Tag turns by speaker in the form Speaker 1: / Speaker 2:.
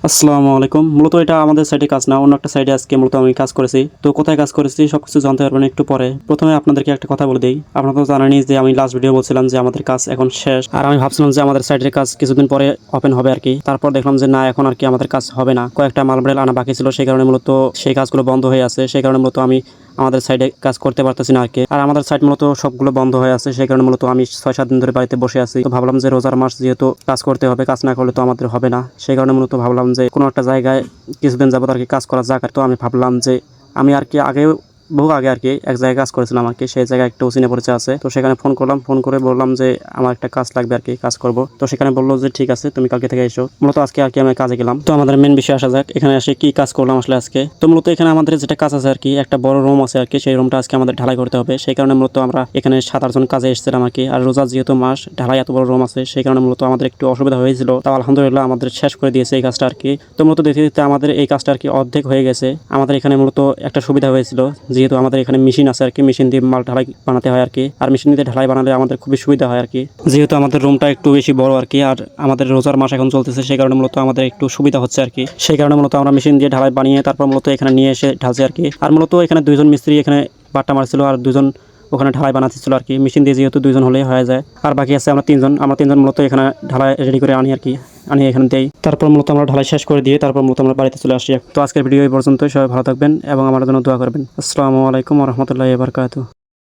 Speaker 1: আসসালামু আলাইকুম। মূলত এটা আমাদের সাইডে কাজ না, অন্য একটা সাইডে আজকে মূলত আমি কাজ করেছি। তো কোথায় কাজ করেছি সবকিছু জানতে পারবেন একটু পরে। প্রথমে আপনাদেরকে একটা কথা বলে দেই, আপনারা তো জানেনই যে আমি লাস্ট ভিডিও বলছিলাম যে আমাদের কাজ এখন শেষ, আর আমি ভাবছিলাম যে আমাদের সাইডের কাজ কিছুদিন পরে ওপেন হবে আর কি। তারপর দেখলাম যে না, এখন আর কি আমাদের কাজ হবে না। কয়েকটা মালবাড়ি আনা বাকি ছিল, সেই কারণে মূলত সেই কাজগুলো বন্ধ হয়ে আছে। সেই কারণে মূলত আমি আমাদের সাইডে কাজ করতে পারতেছি না আর কি। আর আমাদের সাইড মূলত সবগুলো বন্ধ হয়ে আছে, সেই কারণে মূলত আমি 6-7 দিন ধরে বাড়িতে বসে আছি। তো ভাবলাম যে রোজার মাস যেহেতু কাজ করতে হবে, কাজ না করলে তো আমাদের হবে না। সেই কারণে মূলত ভাবলাম যে কোনো একটা জায়গায় কিছুদিন যাবত আর কি কাজ করা যাক। তো আমি ভাবলাম যে আমি আর কি বহু আগে আর কি এক জায়গায় কাজ করেছিলাম আর কি। সেই জায়গায় একটা চিনে পরিচয় আছে, তো সেখানে ফোন করলাম। ফোন করে বললাম যে আমার একটা কাজ লাগবে আর কি, কাজ করব। তো সেখানে বললো যে ঠিক আছে, তুমি কালকে থেকে এসো। মূলত আজকে আর কি আমি কাজে গেলাম। তো আমাদের মেন বিষয়ে আসা যাক, এখানে এসে কি কাজ করলাম আসলে আজকে। তো মূলত এখানে আমাদের যেটা কাজ আছে আর কি, একটা বড় রুম আছে আর কি, সেই রুমটা আজকে আমাদের ঢালাই করতে হবে। সেই কারণে মূলত আমরা এখানে 7-8 জন কাজে এসেছিলাম আর কি। আর রোজা যেহেতু মাস, ঢালাই এত বড় রুম আছে, সেই কারণে মূলত আমাদের একটু অসুবিধা হয়েছিল। তাও আলহামদুলিল্লাহ আমাদের শেষ করে দিয়েছে এই কাজটা আর কি। তো মূলত দেখতে দেখতে আমাদের এই কাজটা আর কি অর্ধেক হয়ে গেছে। আমাদের এখানে মূলত একটা সুবিধা হয়েছিল, যেহেতু আমাদের এখানে মেশিন আছে আর কি, মেশিন দিয়ে মাল ঢালাই বানাতে হয় আর কি। আর মেশিন দিয়ে ঢালাই বানালে আমাদের খুবই সুবিধা হয় আর কি, যেহেতু আমাদের রুমটা একটু বেশি বড় আর কি। আর আমাদের রোজার মাস এখন চলতেছে, সেই কারণে মূলত আমাদের একটু সুবিধা হচ্ছে আর কি। সেই কারণে মূলত আমরা মেশিন দিয়ে ঢালাই বানিয়ে তারপর মূলত এখানে নিয়ে এসে ঢালছি আর কি। আর মূলত এখানে 2জন মিস্ত্রি এখানে বাট্টা মারছিল, আর 2জন ওখানে ঢালাই বানাচ্ছিল আর কি। মেশিন দিয়ে যেহেতু 2জন হলেই হয়ে যায়, আর বাকি আছে আমরা 3জন। আমরা 3জন মূলত এখানে ঢালাই রেডি করে আনি আর কি, আনি এখানে দেই। তারপর মূলত আমরা ঢালাই শেষ করে দিয়ে তারপর মূলত আমরা বাড়িতে চলে আসি। তো আজকের ভিডিও এই পর্যন্তই। সবাই ভালো থাকবেন এবং আমার জন্য দোয়া করবেন। আসসালামু আলাইকুম ওয়া রাহমাতুল্লাহি ওয়া বারাকাতুহু।